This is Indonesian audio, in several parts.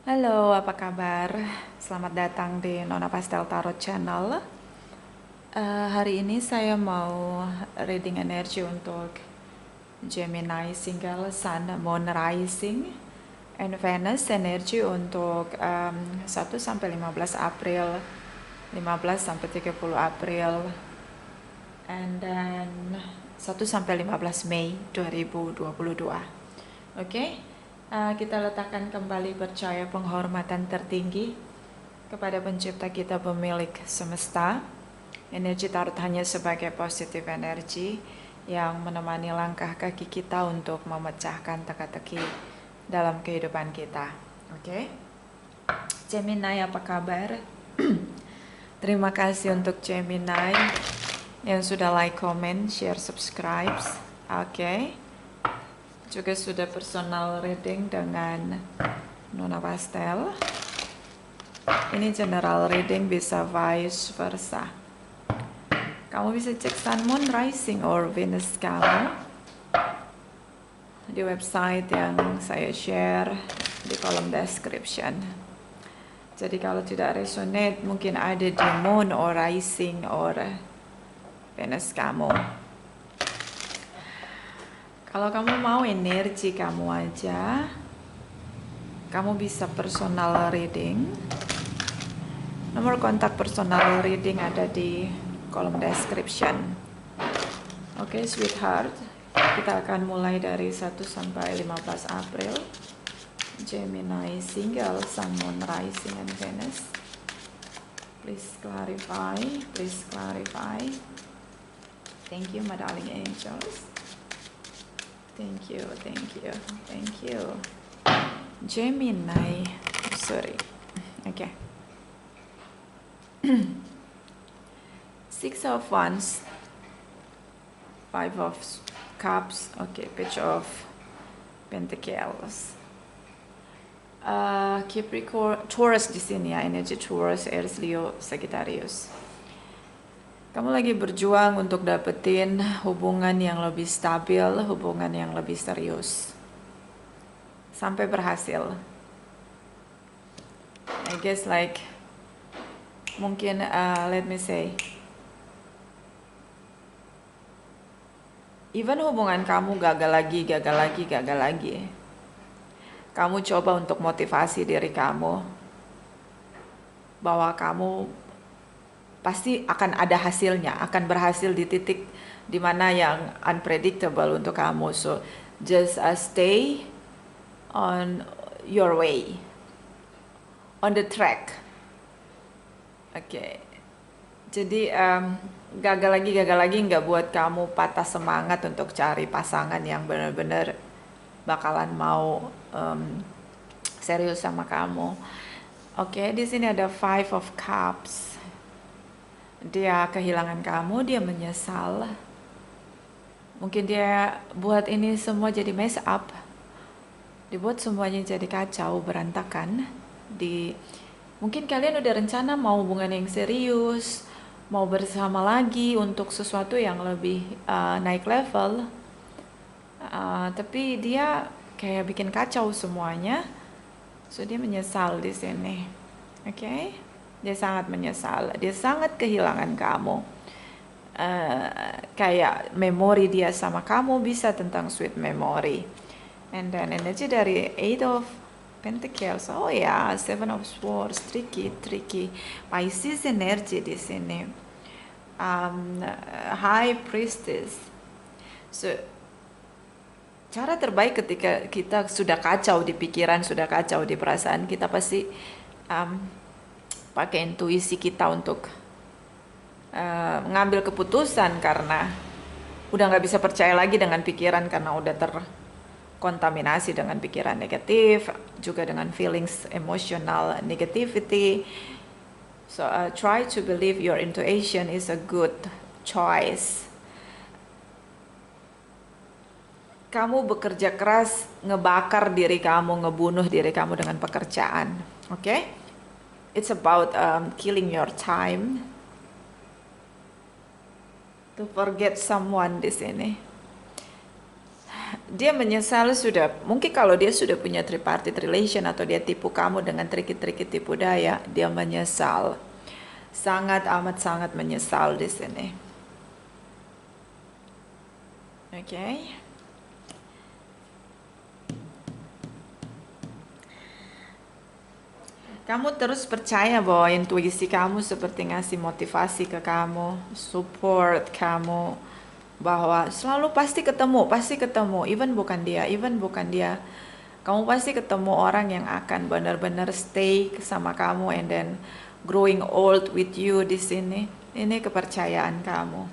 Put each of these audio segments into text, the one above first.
Halo, apa kabar? Selamat datang di Nona Pastel Tarot Channel. Hari ini saya mau reading energi untuk Gemini Single Sun Moon Rising and Venus energi untuk 1 sampai 15 April, 15 sampai 30 April, and then 1 sampai 15 Mei 2022. Oke? Kita letakkan kembali percaya penghormatan tertinggi kepada pencipta kita, pemilik semesta. Energi tarot hanya sebagai positif energi yang menemani langkah kaki kita untuk memecahkan teka-teki dalam kehidupan kita. Oke? Gemini, apa kabar? Terima kasih untuk Gemini yang sudah like, comment, share, subscribe. Oke? Juga sudah personal reading dengan Nona Pastel. Ini general reading, bisa vice versa. Kamu bisa cek Sun, Moon, Rising, or Venus kamu di website yang saya share di kolom description. Jadi kalau tidak resonate, mungkin ada di Moon or Rising or Venus kamu. Kalau kamu mau energi kamu aja, kamu bisa personal reading. Nomor kontak personal reading ada di kolom description. Oke, sweetheart. Kita akan mulai dari 1 sampai 15 April. Gemini single, Sun, Moon, Rising, and Venus. Please clarify. Please clarify. Thank you, my darling angels. Thank you, thank you, thank you. Gemini, sorry. Okay. Six of Wands, Five of Cups, okay, Page of Pentacles. Capricorn, Taurus di sini ya, energi Taurus, Aries, Leo, Sagittarius. Kamu lagi berjuang untuk dapetin hubungan yang lebih stabil, hubungan yang lebih serius. Sampai berhasil. I guess like, mungkin, let me say, even hubungan kamu gagal lagi, gagal lagi, gagal lagi. Kamu coba untuk motivasi diri kamu, bahwa kamu pasti akan ada hasilnya, akan berhasil di titik dimana yang unpredictable untuk kamu. So just stay on your way, on the track. Oke. Jadi gagal lagi nggak buat kamu patah semangat untuk cari pasangan yang benar-benar bakalan mau serius sama kamu. Oke, di sini ada Five of Cups. Dia kehilangan kamu, dia menyesal. Mungkin dia buat ini semua jadi mess up. Dibuat semuanya jadi kacau, berantakan. Mungkin kalian udah rencana mau hubungan yang serius, mau bersama lagi untuk sesuatu yang lebih naik level. Tapi dia kayak bikin kacau semuanya. So dia menyesal di sini. Oke? Dia sangat menyesal, dia sangat kehilangan kamu. Kayak memori dia sama kamu bisa tentang sweet memory. And then energi dari Eight of Pentacles, oh ya, Seven of Swords, tricky. Pisces energi di sini. High Priestess. So cara terbaik ketika kita sudah kacau di pikiran, sudah kacau di perasaan, kita pasti pakai intuisi kita untuk ngambil keputusan, karena udah nggak bisa percaya lagi dengan pikiran karena udah terkontaminasi dengan pikiran negatif, juga dengan feelings emotional negativity. So try to believe your intuition is a good choice. Kamu bekerja keras, ngebakar diri kamu, ngebunuh diri kamu dengan pekerjaan, oke? It's about killing your time to forget someone di sini. dia menyesal sudah, mungkin kalau dia sudah punya tripartite relation atau dia tipu kamu dengan trik-trik tipu daya, dia menyesal. Sangat amat sangat menyesal di sini. Oke. Kamu terus percaya bahwa intuisi kamu seperti ngasih motivasi ke kamu, support kamu, bahwa selalu pasti ketemu, even bukan dia, kamu pasti ketemu orang yang akan benar-benar stay sama kamu and then growing old with you di sini. Ini kepercayaan kamu,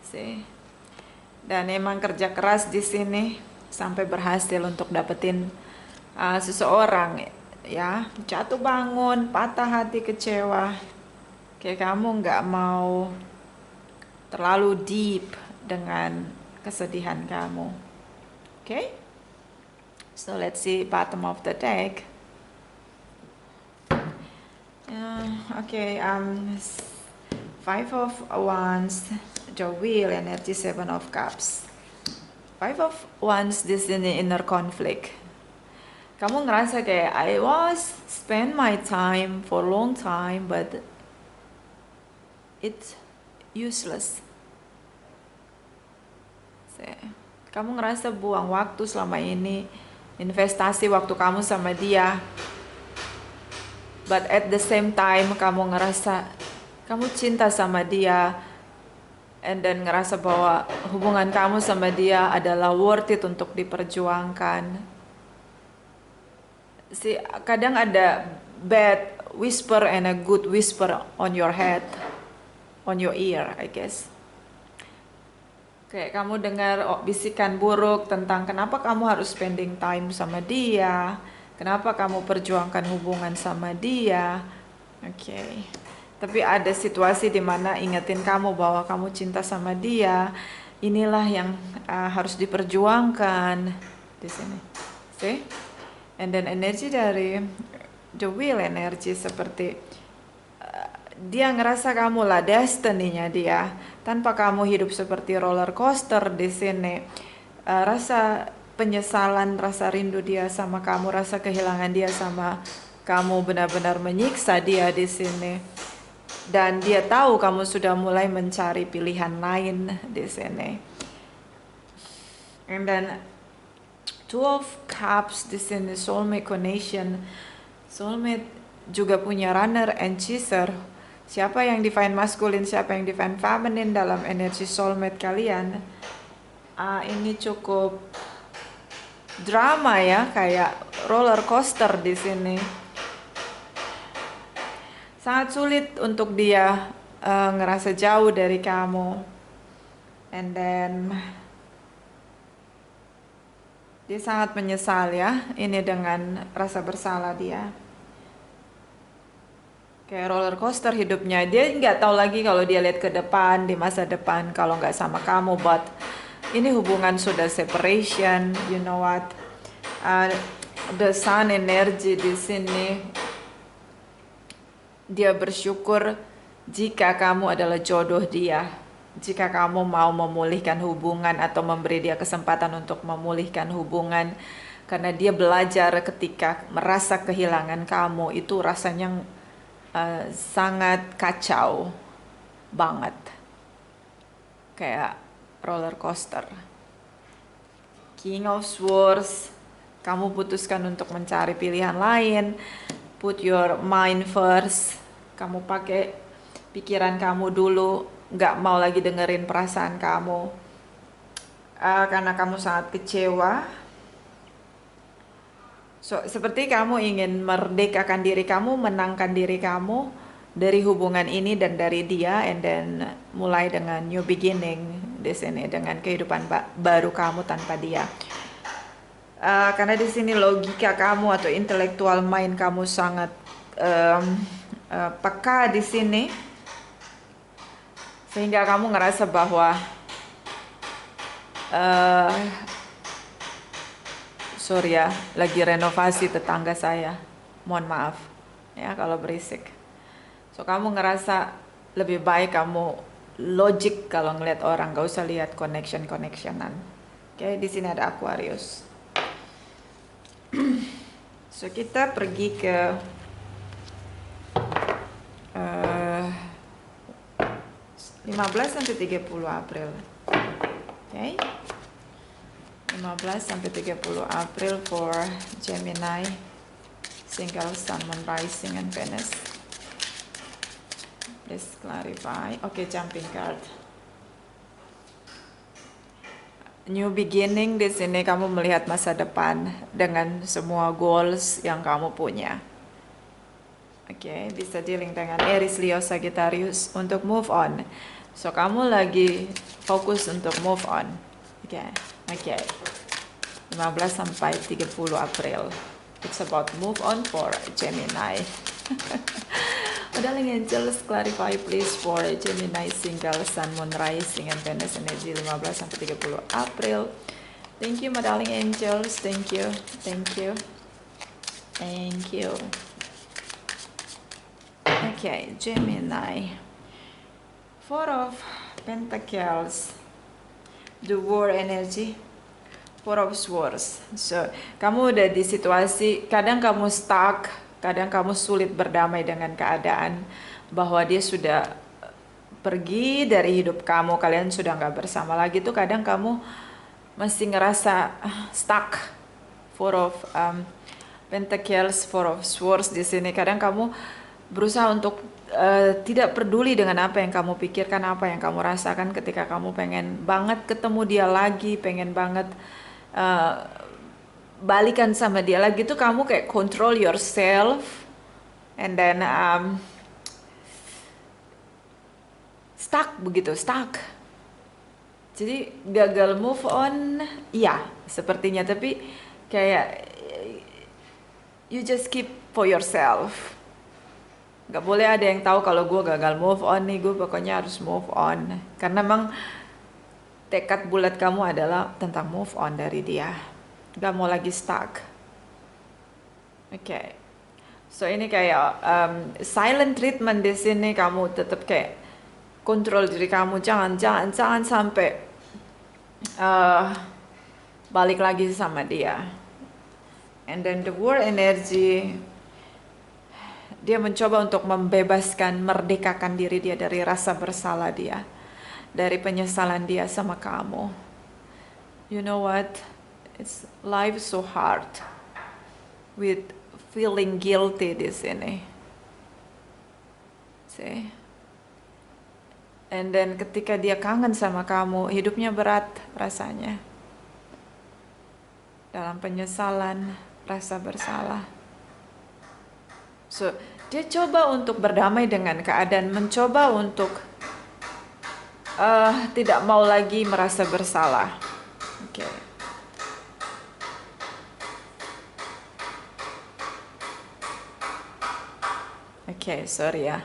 sih. Dan emang kerja keras di sini sampai berhasil untuk dapetin seseorang, ya, jatuh bangun, patah hati, kecewa. Kayak kamu nggak mau terlalu deep dengan kesedihan kamu. Okay? So let's see bottom of the deck. Okay, Five of Wands, the Wheel, energy 7 of Cups. Five of Wands di sini inner conflict. Kamu ngerasa kayak I was spend my time for a long time, but it's useless. Kamu ngerasa buang waktu selama ini, investasi waktu kamu sama dia, but at the same time kamu ngerasa kamu cinta sama dia, and then ngerasa bahwa hubungan kamu sama dia adalah worth it untuk diperjuangkan. Kadang ada bad whisper and a good whisper on your head, on your ear, I guess. Kayak kamu dengar bisikan buruk tentang kenapa kamu harus spending time sama dia, kenapa kamu perjuangkan hubungan sama dia. Oke. Tapi ada situasi di mana ingetin kamu bahwa kamu cinta sama dia. Inilah yang harus diperjuangkan di sini. See? And then energi dari the Wheel, energi seperti dia ngerasa kamu lah destiny-nya dia. Tanpa kamu hidup seperti roller coaster di sini. Rasa penyesalan, rasa rindu dia sama kamu, rasa kehilangan dia sama kamu benar-benar menyiksa dia di sini. Dan dia tahu kamu sudah mulai mencari pilihan lain di sini. And then Two of Cups di sini, soulmate connection. Soulmate juga punya runner and chaser. Siapa yang divine masculine, siapa yang divine feminine dalam energi soulmate kalian? Ini cukup drama ya, kayak roller coaster di sini. Sangat sulit untuk dia ngerasa jauh dari kamu. And then dia sangat menyesal ya, ini dengan rasa bersalah dia. Kayak roller coaster hidupnya. Dia nggak tahu lagi kalau dia lihat ke depan, di masa depan, kalau nggak sama kamu. But ini hubungan sudah separation, you know what? The sun energy di sini. Dia bersyukur jika kamu adalah jodoh dia. Jika kamu mau memulihkan hubungan atau memberi dia kesempatan untuk memulihkan hubungan. Karena dia belajar ketika merasa kehilangan kamu, itu rasanya sangat kacau banget, kayak roller coaster. King of Swords, kamu putuskan untuk mencari pilihan lain, put your mind first, kamu pakai pikiran kamu dulu, nggak mau lagi dengerin perasaan kamu, karena kamu sangat kecewa. Seperti kamu ingin merdekakan diri kamu, menangkan diri kamu dari hubungan ini dan dari dia, and then mulai dengan new beginning di sini, dengan kehidupan baru kamu tanpa dia. Karena di sini logika kamu atau intellectual mind kamu sangat peka di sini, sehingga kamu ngerasa bahwa sorry ya, lagi renovasi tetangga saya. Mohon maaf ya kalau berisik. So kamu ngerasa lebih baik kamu logik kalau ngeliat orang, gak usah lihat connectionan. Oke, di sini ada Aquarius. So kita pergi ke 15 sampai 30 April. Oke. 15 sampai 30 April for Gemini, single Sun, Moon, Rising, and Venus. Please clarify. Oke, jumping card. New beginning di sini, kamu melihat masa depan dengan semua goals yang kamu punya. Oke, bisa dealing dengan Aries, Leo, Sagittarius untuk move on. So kamu lagi fokus untuk move on. Oke. 15 sampai 30 April. It's about move on for Gemini. Darling Angels, clarify please for Gemini, single, Sun, Moon, Rising, and Venus energy 15 sampai 30 April. Thank you, my darling Angels. Thank you. Okay, Gemini. Four of Pentacles, the War energy, Four of Swords. So, kamu udah di situasi, kadang kamu stuck, kadang kamu sulit berdamai dengan keadaan bahwa dia sudah pergi dari hidup kamu, kalian sudah nggak bersama lagi. Tuh kadang kamu masih ngerasa stuck. Four of Pentacles, Four of Swords di sini. Kadang kamu berusaha untuk tidak peduli dengan apa yang kamu pikirkan, apa yang kamu rasakan ketika kamu pengen banget ketemu dia lagi, pengen banget balikan sama dia lagi, tuh kamu kayak control yourself and then stuck. Jadi gagal move on, iya sepertinya, tapi kayak you just keep for yourself. Gak boleh ada yang tahu kalau gue gagal move on nih, gue pokoknya harus move on. Karena memang tekad bulat kamu adalah tentang move on dari dia. Gak mau lagi stuck. Oke. So ini kayak silent treatment di sini, kamu tetap kayak kontrol diri kamu, jangan sampai balik lagi sama dia. And then the war energy, dia mencoba untuk membebaskan, merdekakan diri dia dari rasa bersalah dia, dari penyesalan dia sama kamu. You know what? It's life so hard with feeling guilty di sini. See? And then ketika dia kangen sama kamu, hidupnya berat rasanya. Dalam penyesalan, rasa bersalah. So, dia coba untuk berdamai dengan keadaan, mencoba untuk tidak mau lagi merasa bersalah. Oke. Oke, sorry ya.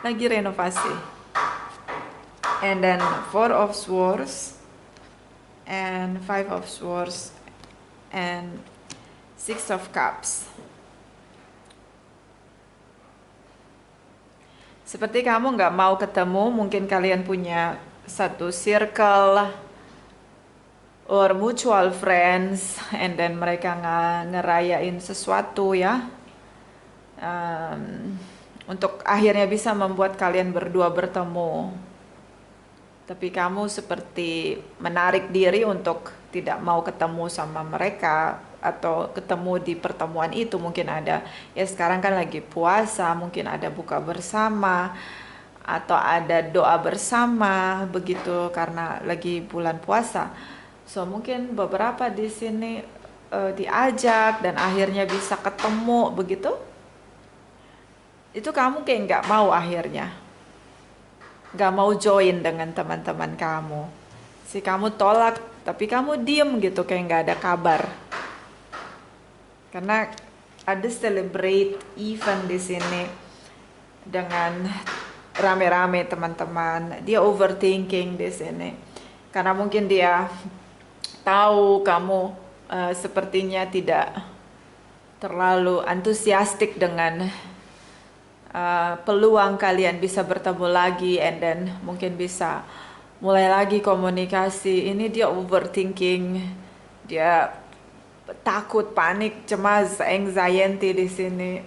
Lagi renovasi. And then Four of Swords and Five of Swords and Six of Cups. Seperti kamu nggak mau ketemu, mungkin kalian punya satu circle or mutual friends, and then mereka ngerayain sesuatu ya, untuk akhirnya bisa membuat kalian berdua bertemu. Tapi kamu seperti menarik diri untuk tidak mau ketemu sama mereka, atau ketemu di pertemuan itu. Mungkin ada, ya sekarang kan lagi puasa, mungkin ada buka bersama atau ada doa bersama begitu karena lagi bulan puasa. So mungkin beberapa di sini diajak dan akhirnya bisa ketemu begitu. Itu kamu kayak nggak mau, akhirnya nggak mau join dengan teman-teman kamu. Si kamu tolak, tapi kamu diem gitu, kayak nggak ada kabar. Karena ada celebrate event di sini dengan rame-rame teman-teman. Dia overthinking di sini karena mungkin dia tahu kamu sepertinya tidak terlalu antusiastik dengan peluang kalian bisa bertemu lagi, and then mungkin bisa mulai lagi komunikasi. Ini dia overthinking, dia takut, panik, cemas, anxiety di sini.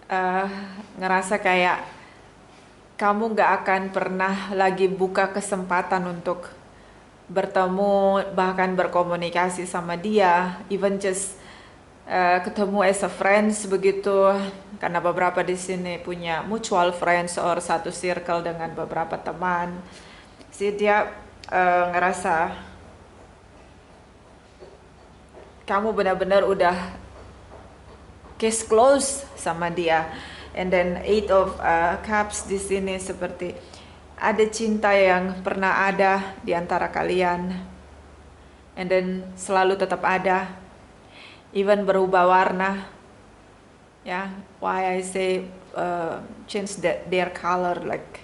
Eh, Ngerasa kayak kamu gak akan pernah lagi buka kesempatan untuk bertemu, bahkan berkomunikasi sama dia, even just ketemu as a friends begitu, karena beberapa di sini punya mutual friends or satu circle dengan beberapa teman. Si dia ngerasa kamu benar-benar udah case close sama dia. And then Eight of Cups di sini seperti ada cinta yang pernah ada di antara kalian, and then selalu tetap ada, even berubah warna. Ya, why I say change their color, like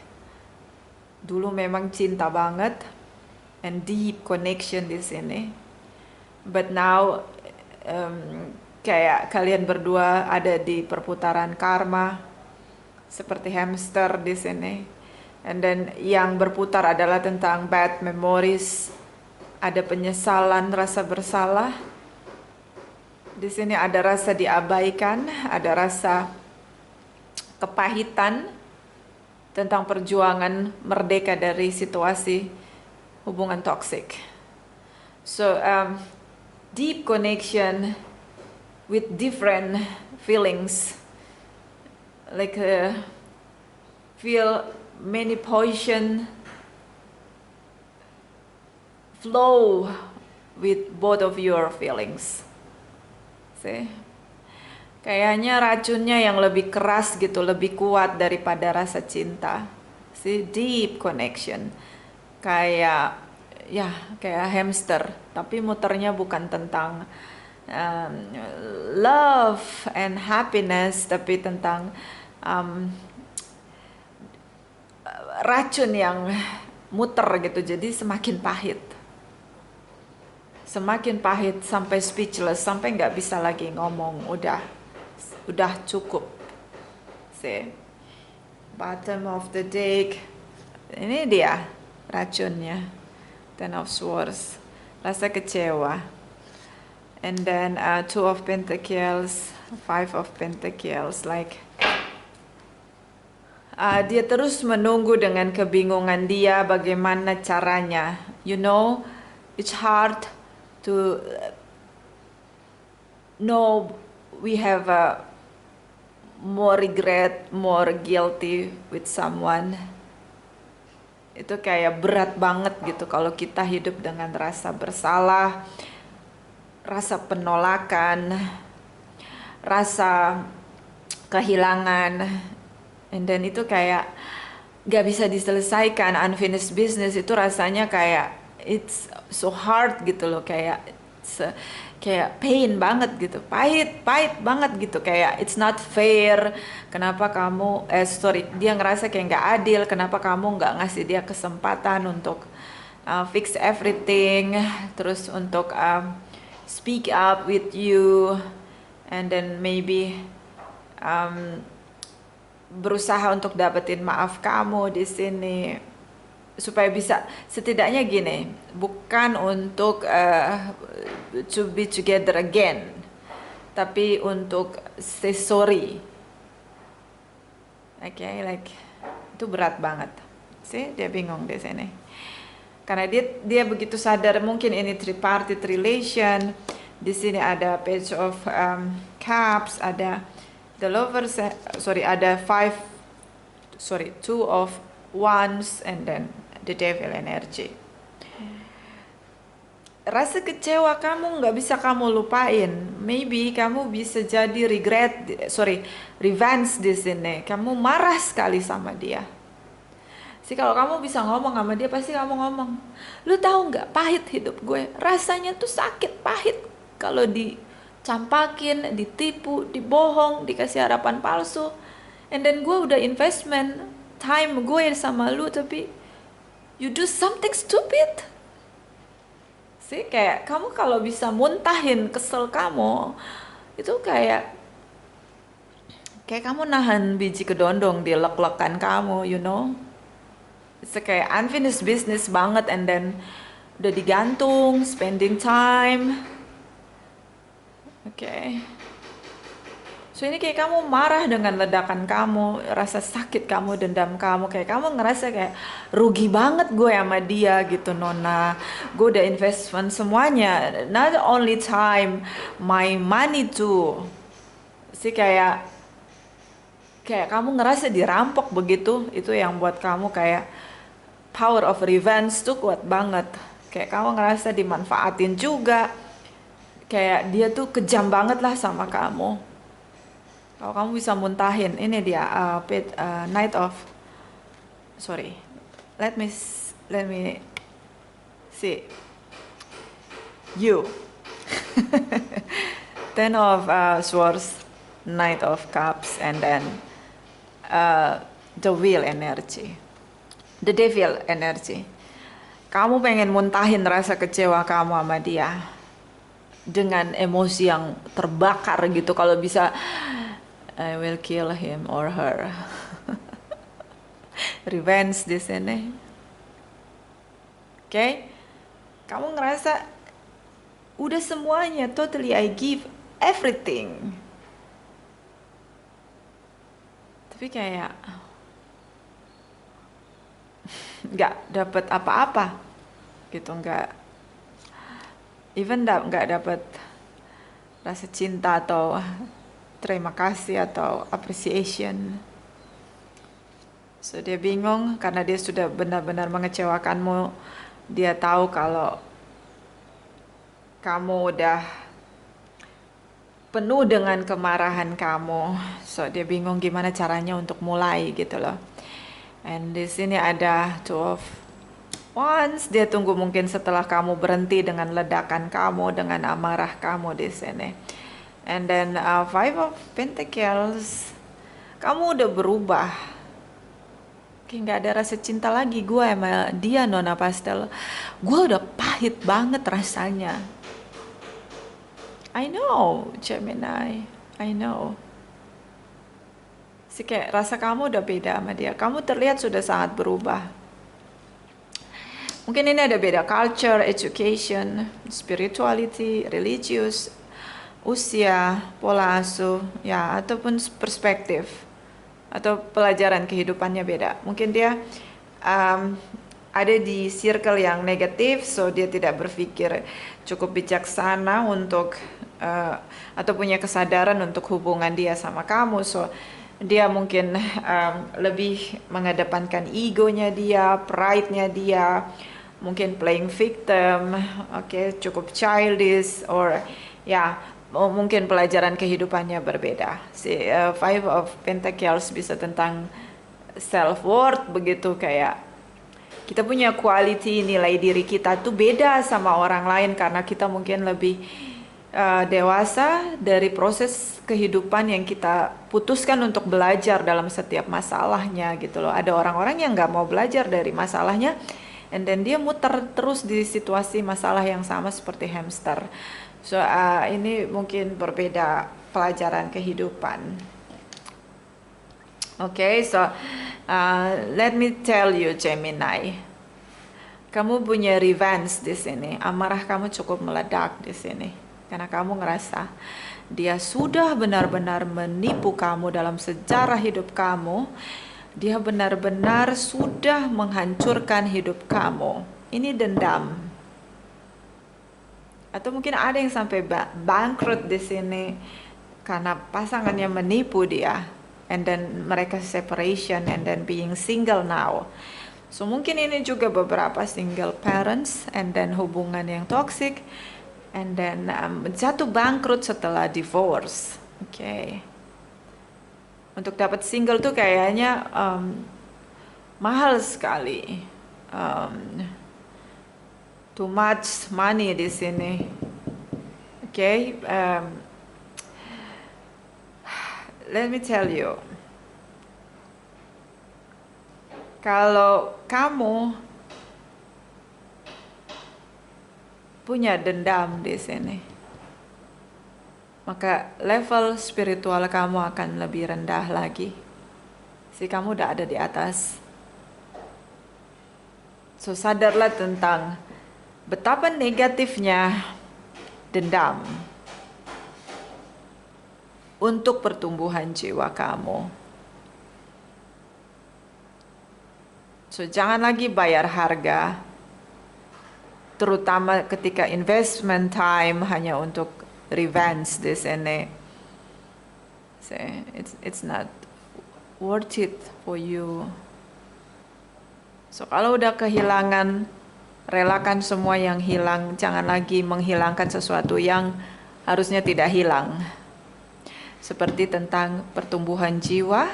dulu memang cinta banget and deep connection di sini, but now kayak kalian berdua ada di perputaran karma seperti hamster di sini. And then yang berputar adalah tentang bad memories, ada penyesalan, rasa bersalah. Di sini ada rasa diabaikan, ada rasa kepahitan tentang perjuangan merdeka dari situasi hubungan toxic. So deep connection with different feelings, like feel many poison flow with both of your feelings. See? Kayaknya racunnya yang lebih keras gitu, lebih kuat daripada rasa cinta. See? Deep connection. Kayak kayak hamster, tapi muternya bukan tentang love and happiness, tapi tentang racun yang muter gitu, jadi semakin pahit sampai speechless, sampai nggak bisa lagi ngomong, udah cukup. See, bottom of the deck, ini dia racunnya, Ten of Swords, rasa kecewa, and then Two of Pentacles, Five of Pentacles, like dia terus menunggu dengan kebingungan dia bagaimana caranya. You know, it's hard to know we have more regret, more guilty with someone. Itu kayak berat banget gitu kalau kita hidup dengan rasa bersalah, rasa penolakan, rasa kehilangan. And then itu kayak gak bisa diselesaikan, unfinished business. Itu rasanya kayak it's so hard gitu loh, kayak pain banget gitu, pahit banget gitu, kayak it's not fair. Kenapa kamu dia ngerasa kayak gak adil, kenapa kamu gak ngasih dia kesempatan untuk fix everything, terus untuk speak up with you, and then maybe berusaha untuk dapetin maaf kamu di sini, supaya bisa setidaknya gini, bukan untuk to be together again, tapi untuk say sorry. Okay, like itu berat banget sih, dia bingung di sini karena dia begitu sadar mungkin ini tripartite relation. Di sini ada Page of Cups, ada The Lovers, ada Two of Wands, and then the Devil energy. Rasa kecewa kamu nggak bisa kamu lupain. Maybe kamu bisa jadi revenge di sini. Kamu marah sekali sama dia. Kalau kamu bisa ngomong sama dia, pasti kamu ngomong, lu tahu nggak, pahit hidup gue. Rasanya tuh sakit, pahit. Kalau campakin, ditipu, dibohong, dikasih harapan palsu, and then gue udah investment time gue sama lu, tapi you do something stupid. Kayak kamu kalau bisa muntahin kesel kamu, itu kayak kamu nahan biji kedondong di lek-lekan kamu, you know. kayak unfinished business banget, and then udah digantung, spending time. Oke. So ini kayak kamu marah dengan ledakan kamu, rasa sakit kamu, dendam kamu, kayak kamu ngerasa kayak rugi banget gue sama dia gitu Nona. Gue udah investment semuanya, not only time, my money too. Sih kayak kamu ngerasa dirampok begitu. Itu yang buat kamu kayak power of revenge tuh kuat banget. Kayak kamu ngerasa dimanfaatin juga. Kayak dia tuh kejam banget lah sama kamu. Kalau kamu bisa muntahin, ini dia Knight of, sorry, let me see you. Ten of Swords, Knight of Cups, and then the Wheel energy, the Devil energy. Kamu pengen muntahin rasa kecewa kamu sama dia dengan emosi yang terbakar gitu. Kalau bisa, I will kill him or her. Revenge di sini. Oke? Kamu ngerasa udah semuanya, totally I give everything. Tapi kayak nggak dapet apa-apa gitu, nggak dapet rasa cinta atau terima kasih atau appreciation. So dia bingung karena dia sudah benar-benar mengecewakanmu. Dia tahu kalau kamu udah penuh dengan kemarahan kamu. So dia bingung gimana caranya untuk mulai gitu loh. And di sini ada Two of Wands. Dia tunggu mungkin setelah kamu berhenti dengan ledakan kamu, dengan amarah kamu di sini. And then Five of Pentacles. Kamu udah berubah. Kayak gak ada rasa cinta lagi gue sama dia Nona Pastel. Gue udah pahit banget rasanya. I know, Gemini. I know. Sih kayak rasa kamu udah beda sama dia. Kamu terlihat sudah sangat berubah. Mungkin ini ada beda culture, education, spirituality, religious, usia, pola asuh, ya, ataupun perspektif atau pelajaran kehidupannya beda. Mungkin dia ada di circle yang negatif, so dia tidak berpikir cukup bijaksana untuk atau punya kesadaran untuk hubungan dia sama kamu. So dia mungkin lebih mengedepankan egonya dia, pride-nya dia, mungkin playing victim, oke, cukup childish, or ya mungkin pelajaran kehidupannya berbeda. Si Five of Pentacles bisa tentang self worth begitu, kayak kita punya quality, nilai diri kita tuh beda sama orang lain karena kita mungkin lebih dewasa dari proses kehidupan yang kita putuskan untuk belajar dalam setiap masalahnya gitu loh. Ada orang-orang yang nggak mau belajar dari masalahnya, and then dia muter terus di situasi masalah yang sama seperti hamster. So ini mungkin berbeda pelajaran kehidupan. Okay, so let me tell you Gemini, kamu punya revenge di sini. Amarah kamu cukup meledak di sini karena kamu ngerasa dia sudah benar-benar menipu kamu dalam sejarah hidup kamu. Dia benar-benar sudah menghancurkan hidup kamu. Ini dendam. Atau mungkin ada yang sampai bangkrut di sini karena pasangannya menipu dia, and then mereka separation, and then being single now. So mungkin ini juga beberapa single parents, and then hubungan yang toxic, and then jatuh bangkrut setelah divorce. Okay. Untuk dapat single tuh kayaknya mahal sekali. Too much money di sini. Okay, let me tell you. Kalau kamu punya dendam di sini, maka level spiritual kamu akan lebih rendah lagi. Si kamu udah ada di atas. So sadarlah tentang betapa negatifnya dendam untuk pertumbuhan jiwa kamu. So jangan lagi bayar harga, terutama ketika investment time hanya untuk revenge di sini. So, it's not worth it for you. So kalau udah kehilangan, relakan semua yang hilang. Jangan lagi menghilangkan sesuatu yang harusnya tidak hilang. Seperti tentang pertumbuhan jiwa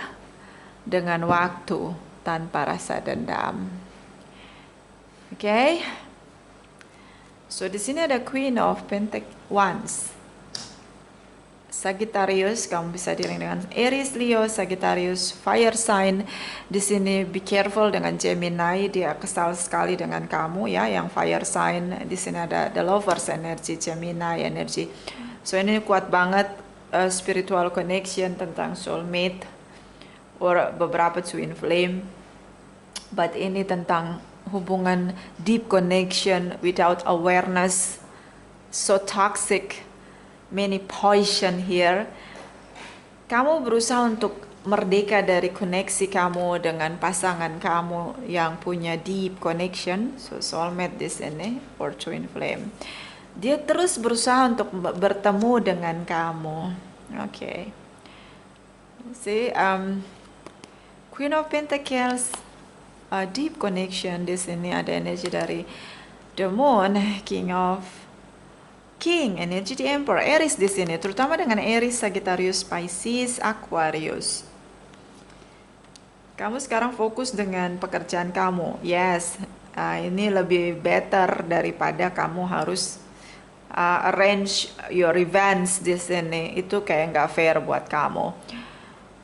dengan waktu tanpa rasa dendam. Okay? So di sini ada Queen of Wands. Sagittarius, kamu bisa dealing dengan Aries, Leo, Sagittarius, fire sign. Di sini be careful dengan Gemini, dia kesal sekali dengan kamu ya, yang fire sign. Di sini ada the lovers energy, Gemini energy. So ini kuat banget, spiritual connection tentang soulmate or beberapa twin flame. But ini tentang hubungan deep connection without awareness, so toxic. Many poison here. Kamu berusaha untuk merdeka dari koneksi kamu dengan pasangan kamu yang punya deep connection, so soulmate di sini or twin flame. Dia terus berusaha untuk bertemu dengan kamu. Okay. See, Queen of Pentacles, deep connection di sini ada energi dari the Moon, King, energi di Emperor, Aries di sini, terutama dengan Aries, Sagittarius, Pisces, Aquarius. Kamu sekarang fokus dengan pekerjaan kamu. Yes, ini lebih better daripada kamu harus arrange your revenge di sini. Itu kayak nggak fair buat kamu.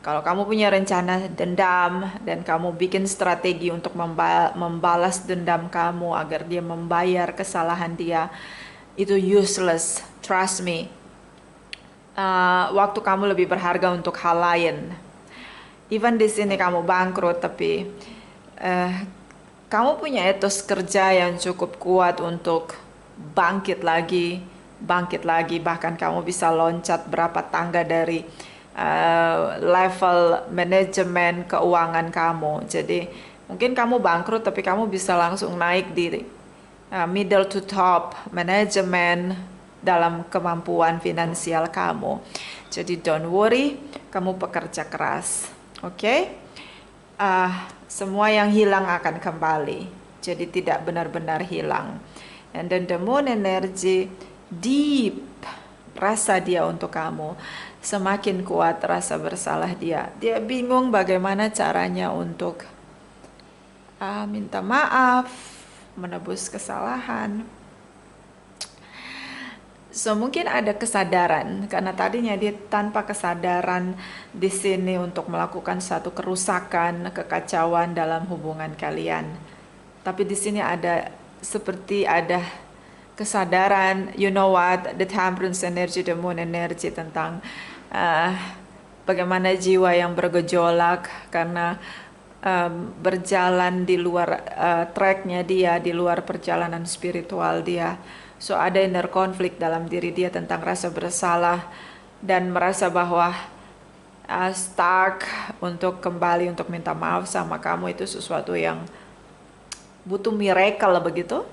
Kalau kamu punya rencana dendam dan kamu bikin strategi untuk membalas dendam kamu agar dia membayar kesalahan dia, itu useless, trust me. Waktu kamu lebih berharga untuk hal lain. Even di sini kamu bangkrut, tapi kamu punya etos kerja yang cukup kuat untuk bangkit lagi. Bahkan kamu bisa loncat berapa tangga dari level manajemen keuangan kamu. Jadi mungkin kamu bangkrut, tapi kamu bisa langsung naik di middle to top manajemen dalam kemampuan finansial kamu. Jadi don't worry, kamu pekerja keras. Oke? Semua yang hilang akan kembali. Jadi tidak benar-benar hilang. And then the Moon energy, deep rasa dia untuk kamu. Semakin kuat rasa bersalah dia. Dia bingung bagaimana caranya untuk minta maaf, menebus kesalahan. So mungkin ada kesadaran karena tadinya dia tanpa kesadaran di sini untuk melakukan satu kerusakan, kekacauan dalam hubungan kalian. Tapi di sini ada seperti ada kesadaran, you know what, the Temperance energy, the Moon energy tentang bagaimana jiwa yang bergejolak karena berjalan di luar tracknya dia, di luar perjalanan spiritual dia. So ada inner konflik dalam diri dia tentang rasa bersalah dan merasa bahwa stuck untuk kembali untuk minta maaf sama kamu itu sesuatu yang butuh miracle begitu.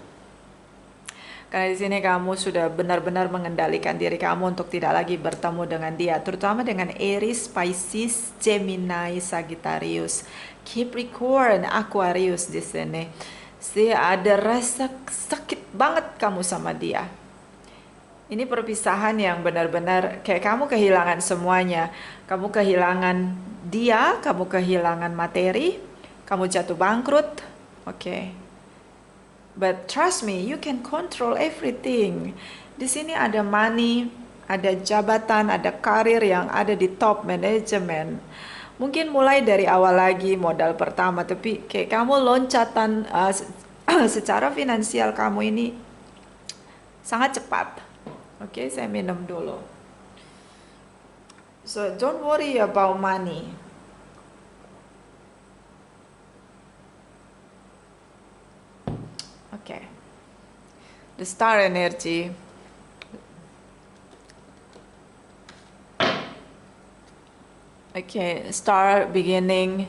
Karena di sini kamu sudah benar-benar mengendalikan diri kamu untuk tidak lagi bertemu dengan dia, terutama dengan Aries, Pisces, Gemini, Sagittarius, Capricorn, Aquarius di sini. Ada rasa sakit banget kamu sama dia. Ini perpisahan yang benar-benar kayak kamu kehilangan semuanya. Kamu kehilangan dia, kamu kehilangan materi, kamu jatuh bangkrut. Oke. But trust me, you can control everything. Di sini ada money, ada jabatan, ada karir yang ada di top management. Mungkin mulai dari awal lagi modal pertama, tapi kayak kamu loncatan secara finansial kamu ini sangat cepat. Oke, saya minum dulu. So don't worry about money. Okay. The star energy. Okay, star beginning,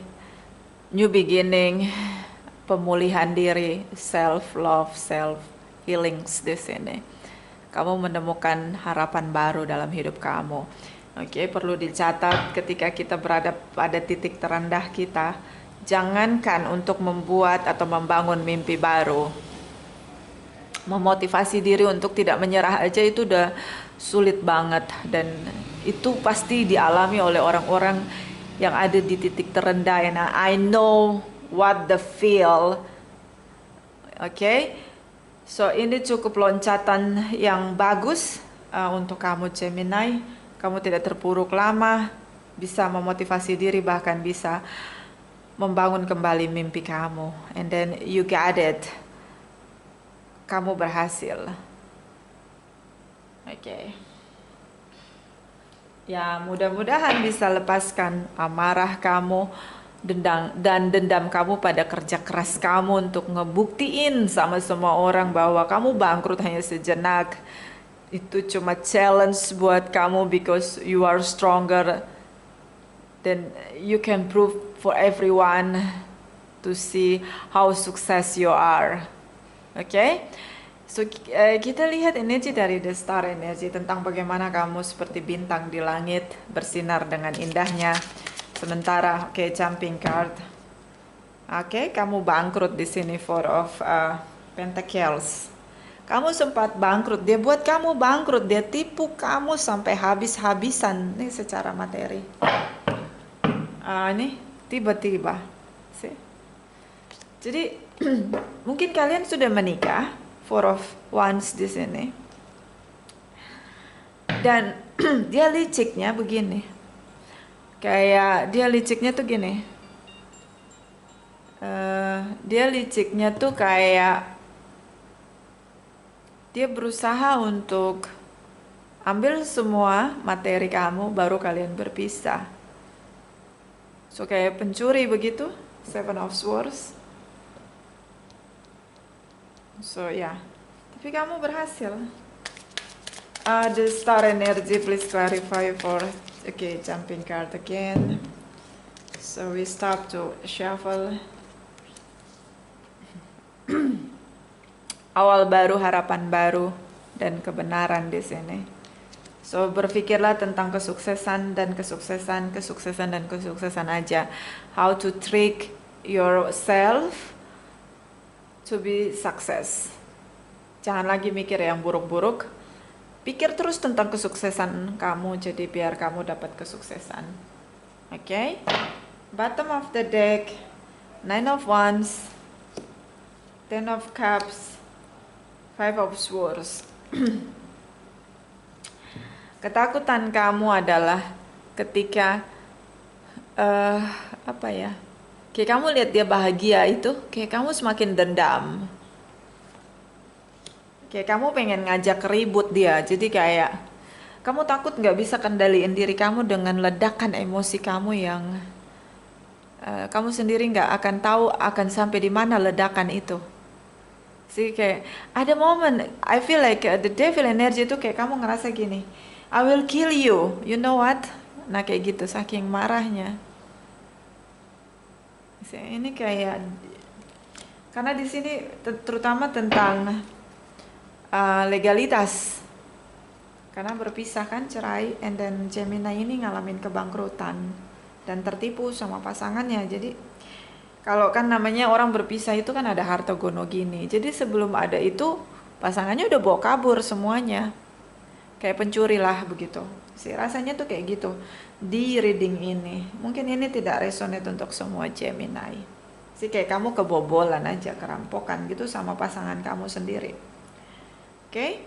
new beginning, pemulihan diri, self love, self healings di sini. Kamu menemukan harapan baru dalam hidup kamu. Oke, perlu dicatat ketika kita berada pada titik terendah kita, jangankan untuk membuat atau membangun mimpi baru. Memotivasi diri untuk tidak menyerah aja itu udah sulit banget, dan itu pasti dialami oleh orang-orang yang ada di titik terendah. And I know what the feel. Okay, so ini cukup loncatan yang bagus untuk kamu Gemini. Kamu tidak terpuruk lama, bisa memotivasi diri, bahkan bisa membangun kembali mimpi kamu. And then you got it. Kamu berhasil. Oke. Ya, mudah-mudahan bisa lepaskan amarah kamu, dendam kamu pada kerja keras kamu untuk ngebuktiin sama semua orang bahwa kamu bangkrut hanya sejenak. Itu cuma challenge buat kamu, because you are stronger. Then you can prove for everyone to see how success you are. Okay? So kita lihat energi dari the star energy tentang bagaimana kamu seperti bintang di langit bersinar dengan indahnya. Sementara jumping card. Oke, kamu bangkrut di sini, Four of Pentacles. Kamu sempat bangkrut, dia buat kamu bangkrut, dia tipu kamu sampai habis-habisan nih secara materi. Ini tiba-tiba. Jadi mungkin kalian sudah menikah, Four of Wands di sini. Dan dia liciknya begini. Kayak dia liciknya tuh gini. Dia liciknya tuh kayak dia berusaha untuk ambil semua materi kamu, baru kalian berpisah. So kayak pencuri begitu, Seven of Swords. So ya, tapi kamu berhasil. The star energy, please clarify for jumping card again. So we stop to shuffle. Awal baru, harapan baru, dan kebenaran di sini. So berpikirlah tentang kesuksesan dan kesuksesan, kesuksesan dan kesuksesan aja. How to trick yourself to be success. Jangan lagi mikir yang buruk-buruk. Pikir terus tentang kesuksesan kamu, jadi biar kamu dapat kesuksesan. Okay? Bottom of the deck, Nine of Wands, Ten of Cups, Five of Swords. Ketakutan kamu adalah ketika kayak kamu lihat dia bahagia itu, kayak kamu semakin dendam. Kayak kamu pengen ngajak ribut dia. Jadi kayak kamu takut nggak bisa kendaliin diri kamu dengan ledakan emosi kamu yang kamu sendiri nggak akan tahu akan sampai di mana ledakan itu. Sih kayak ada momen I feel like the devil energy itu kayak kamu ngerasa gini, I will kill you, you know what? Nah kayak gitu, saking marahnya. Ini kayak karena di sini terutama tentang legalitas, karena berpisah kan, cerai, and then Gemini ini ngalamin kebangkrutan dan tertipu sama pasangannya. Jadi kalau kan namanya orang berpisah itu kan ada harta gono gini. Jadi sebelum ada itu pasangannya udah bawa kabur semuanya, kayak pencuri lah begitu. Si rasanya tuh kayak gitu di reading ini. Mungkin ini tidak resonate untuk semua Gemini. Sih kayak kamu kebobolan aja, kerampokan gitu sama pasangan kamu sendiri. Oke?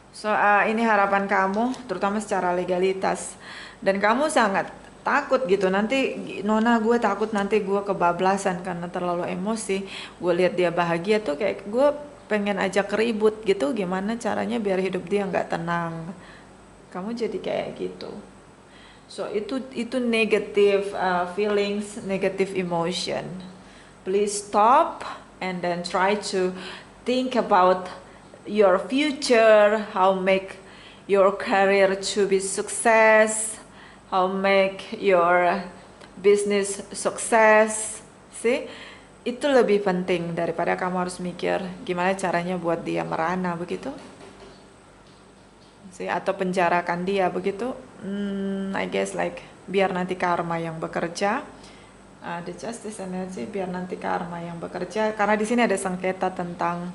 So ini harapan kamu, terutama secara legalitas. Dan kamu sangat takut gitu, nanti Nona gue takut nanti gue kebablasan karena terlalu emosi. Gue lihat dia bahagia tuh kayak gue pengen ajak ribut gitu, gimana caranya biar hidup dia nggak tenang. Kamu jadi kayak gitu. So itu negative feelings, negative emotion. Please stop and then try to think about your future, how make your career to be success, how make your business success. See, itu lebih penting daripada kamu harus mikir gimana caranya buat dia merana begitu. See, atau penjarakan dia begitu. I guess like biar nanti karma yang bekerja. The justice energy biar nanti karma yang bekerja, karena di sini ada sengketa tentang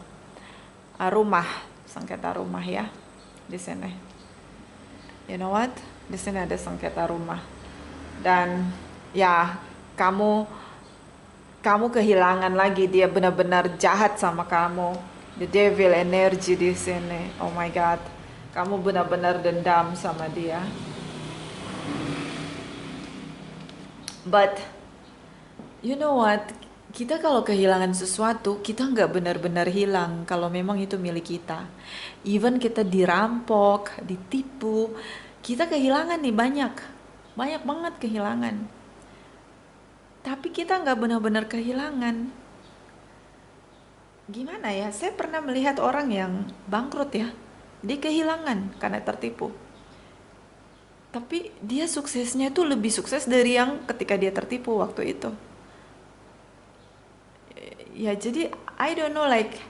rumah, sengketa rumah ya di sini. You know what? Di sini ada sengketa rumah dan ya kamu kehilangan lagi, dia benar-benar jahat sama kamu. The devil energy di sini. Oh my God, kamu benar-benar dendam sama dia. But you know what? Kita kalau kehilangan sesuatu, kita nggak benar-benar hilang kalau memang itu milik kita. Even kita dirampok, ditipu, kita kehilangan nih banyak banget kehilangan. Tapi kita nggak benar-benar kehilangan. Gimana ya? Saya pernah melihat orang yang bangkrut ya, dia kehilangan karena tertipu. Tapi dia suksesnya itu lebih sukses dari yang ketika dia tertipu waktu itu. Ya jadi I don't know, like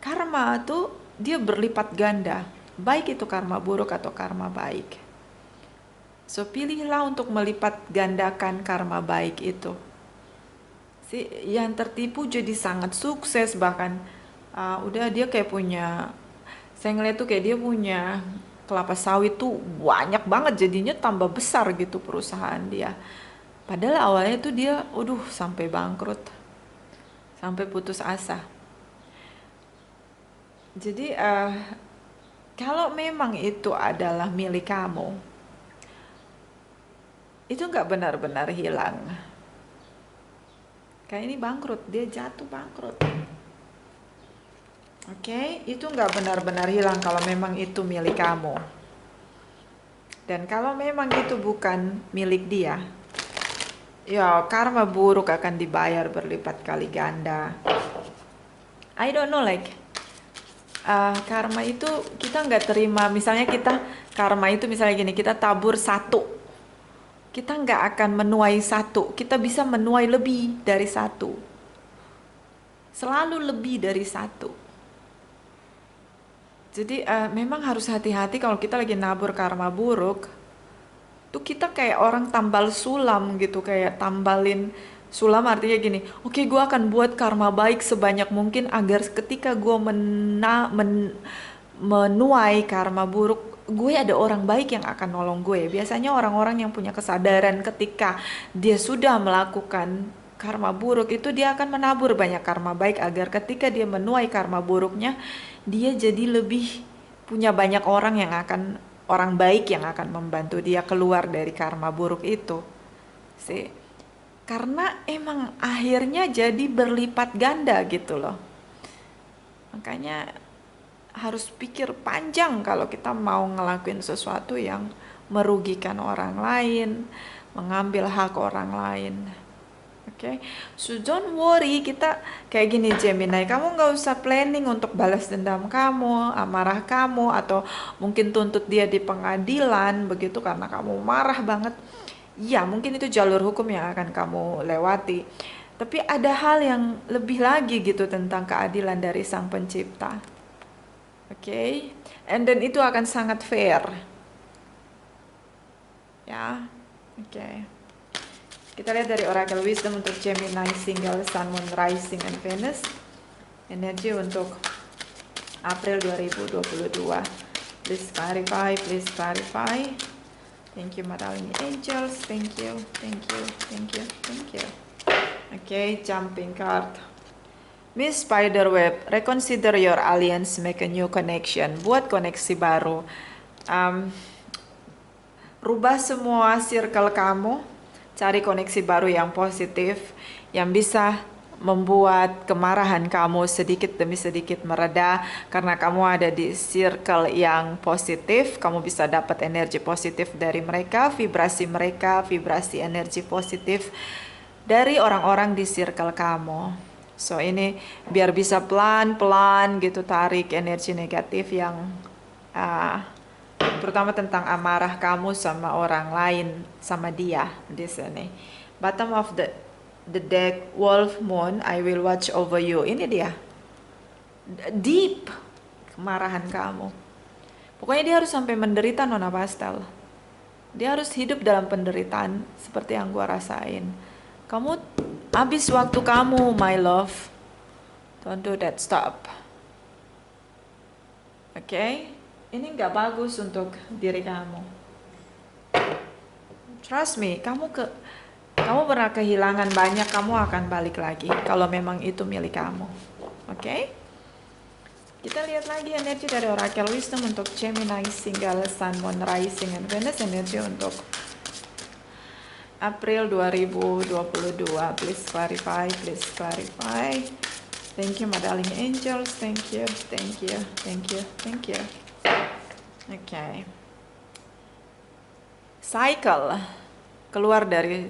karma tuh dia berlipat ganda, baik itu karma buruk atau karma baik. So pilihlah untuk melipat gandakan karma baik itu. Si yang tertipu jadi sangat sukses, bahkan udah dia kayak punya, saya ngeliat tuh kayak dia punya kelapa sawit tuh banyak banget, jadinya tambah besar gitu perusahaan dia. Padahal awalnya tuh dia sampai bangkrut, sampai putus asa. Jadi kalau memang itu adalah milik kamu, itu nggak benar-benar hilang. Kayak ini bangkrut, dia jatuh bangkrut. Oke, itu nggak benar-benar hilang kalau memang itu milik kamu. Dan kalau memang itu bukan milik dia, ya karma buruk akan dibayar berlipat kali ganda. I don't know, like karma itu kita nggak terima. Misalnya kita karma itu misalnya gini, kita tabur 1, kita nggak akan menuai 1, kita bisa menuai lebih dari 1, selalu lebih dari 1. Jadi memang harus hati-hati kalau kita lagi nabur karma buruk. Tuh kita kayak orang tambal sulam gitu, kayak tambalin sulam, artinya gini, oke, gue akan buat karma baik sebanyak mungkin agar ketika gue menuai karma buruk, gue ada orang baik yang akan nolong gue. Biasanya orang-orang yang punya kesadaran ketika dia sudah melakukan karma buruk itu, dia akan menabur banyak karma baik agar ketika dia menuai karma buruknya, dia jadi lebih punya banyak orang baik yang akan membantu dia keluar dari karma buruk itu. Karena emang akhirnya jadi berlipat ganda gitu loh. Makanya harus pikir panjang kalau kita mau ngelakuin sesuatu yang merugikan orang lain, mengambil hak orang lain. Okay? So don't worry, kita kayak gini Gemini, kamu nggak usah planning untuk balas dendam kamu, amarah kamu, atau mungkin tuntut dia di pengadilan begitu karena kamu marah banget. Ya mungkin itu jalur hukum yang akan kamu lewati, tapi ada hal yang lebih lagi gitu tentang keadilan dari Sang Pencipta. Okay? And then itu akan sangat fair. Ya, okay. Kita lihat dari Oracle Wisdom untuk Gemini, Single, Sun, Moon, Rising, and Venus. Energi untuk April 2022. Please clarify, please clarify. Thank you, my darling angels. Thank you, thank you, thank you, thank you. Okay, jumping card. Miss Spiderweb, reconsider your alliance, make a new connection. Buat koneksi baru. Rubah semua circle kamu. Cari koneksi baru yang positif, yang bisa membuat kemarahan kamu sedikit demi sedikit mereda. Karena kamu ada di circle yang positif, kamu bisa dapat energi positif dari mereka, vibrasi energi positif dari orang-orang di circle kamu. So ini biar bisa pelan-pelan gitu tarik energi negatif yang uh, terutama tentang amarah kamu sama orang lain, sama dia di sini. Bottom of the deck, Wolf Moon, I will watch over you. Ini dia. Deep kemarahan kamu. Pokoknya dia harus sampai menderita, Nona Pastel. Dia harus hidup dalam penderitaan seperti yang gua rasain. Kamu habis waktu kamu, my love. Don't do that, stop. Oke? Ini nggak bagus untuk diri kamu. Trust me, kamu pernah kehilangan banyak, kamu akan balik lagi kalau memang itu milik kamu. Oke? Kita lihat lagi energi dari Oracle Wisdom untuk Gemini, Single, Sun, Moon, Rising, and Venus. Energi untuk April 2022. Please clarify, please clarify. Thank you, my darling angels. Thank you, thank you, thank you, thank you. Oke. Cycle. Keluar dari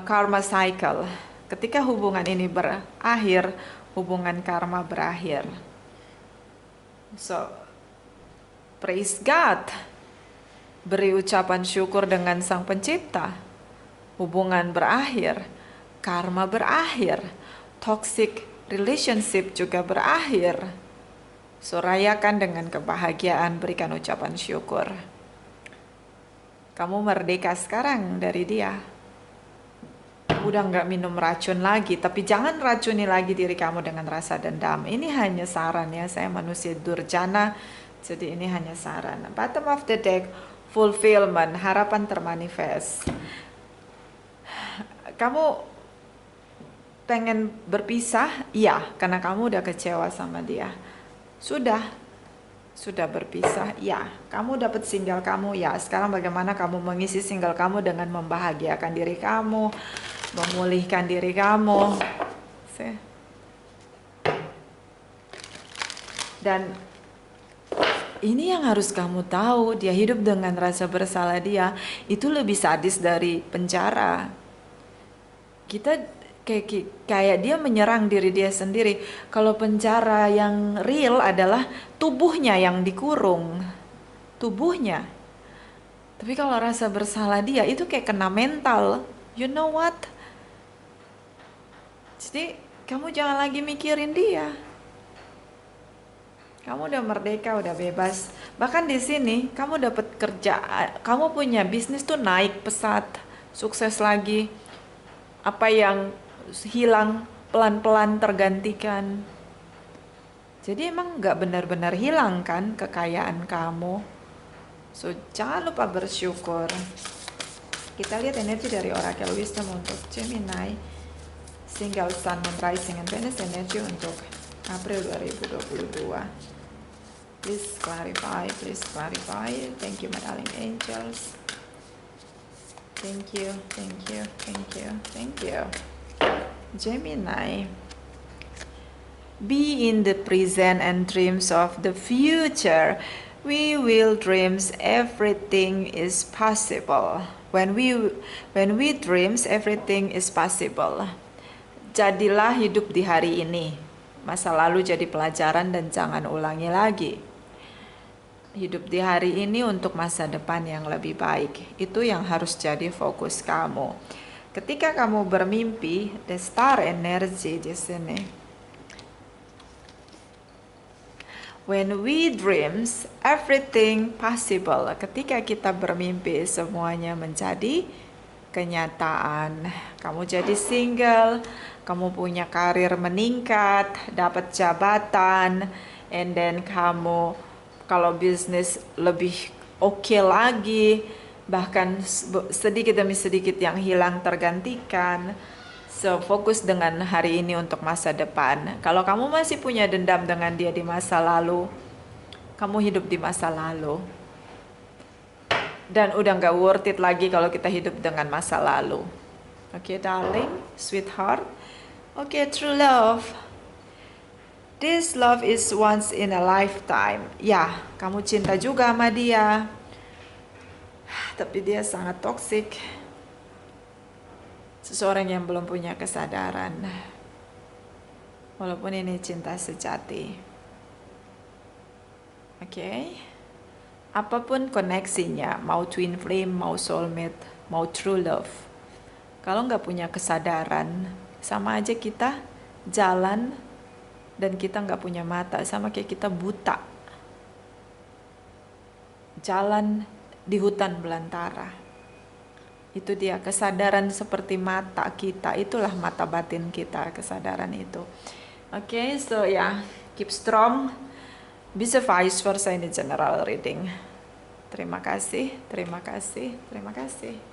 karma cycle. Ketika hubungan ini berakhir, hubungan karma berakhir. So, praise God. Beri ucapan syukur dengan Sang Pencipta. Hubungan berakhir, karma berakhir, toxic relationship juga berakhir. So, rayakan dengan kebahagiaan, berikan ucapan syukur. Kamu merdeka sekarang dari dia. Udah nggak minum racun lagi, tapi jangan racuni lagi diri kamu dengan rasa dendam. Ini hanya saran ya, saya manusia durjana, jadi ini hanya saran. Bottom of the deck, fulfillment, harapan termanifest. Kamu pengen berpisah? Iya, karena kamu udah kecewa sama dia. Sudah berpisah? Ya. Kamu dapat single kamu? Ya. Sekarang bagaimana kamu mengisi single kamu dengan membahagiakan diri kamu, memulihkan diri kamu. Dan ini yang harus kamu tahu, dia hidup dengan rasa bersalah dia, itu lebih sadis dari penjara. Kita kayak dia menyerang diri dia sendiri. Kalau penjara yang real adalah tubuhnya yang dikurung. Tubuhnya. Tapi kalau rasa bersalah dia, itu kayak kena mental. You know what? Jadi kamu jangan lagi mikirin dia. Kamu udah merdeka, udah bebas. Bahkan di sini kamu dapat kerja, kamu punya bisnis tuh naik pesat, sukses lagi. Apa yang hilang pelan-pelan tergantikan. Jadi emang nggak benar-benar hilang kan kekayaan kamu. So jangan lupa bersyukur. Kita lihat energi dari Oracle Wisdom untuk Gemini, Single, Sun, Moon, Rising, and Venus. Energi untuk April 2022. Please clarify, please clarify. Thank you, my darling angels. Thank you, thank you, thank you, thank you. Gemini. Be in the present and dreams of the future. We will dreams everything is possible. When we dreams everything is possible. Jadilah hidup di hari ini. Masa lalu jadi pelajaran dan jangan ulangi lagi. Hidup di hari ini untuk masa depan yang lebih baik. Itu yang harus jadi fokus kamu. Ketika kamu bermimpi, the star energy di sini. When we dreams, everything possible. Ketika kita bermimpi, semuanya menjadi kenyataan. Kamu jadi single, kamu punya karir meningkat, dapat jabatan, and then kamu kalau bisnis lebih oke lagi, bahkan sedikit demi sedikit yang hilang tergantikan. So, fokus dengan hari ini untuk masa depan. Kalau kamu masih punya dendam dengan dia di masa lalu, kamu hidup di masa lalu. Dan udah gak worth it lagi kalau kita hidup dengan masa lalu. Oke, darling, sweetheart. Oke, true love. This love is once in a lifetime. Ya, kamu cinta juga sama dia. Tapi dia sangat toksik. Seseorang yang belum punya kesadaran. walaupun ini cinta sejati. Oke. Apapun koneksinya, mau twin flame, mau soulmate, mau true love, kalau nggak punya kesadaran, sama aja kita jalan dan kita nggak punya mata, sama kayak kita buta. Jalan di hutan belantara. Itu dia, kesadaran seperti mata kita, itulah mata batin kita, kesadaran itu. Oke, so ya, keep strong. Bisa vice versa ini general reading. Terima kasih, terima kasih, terima kasih.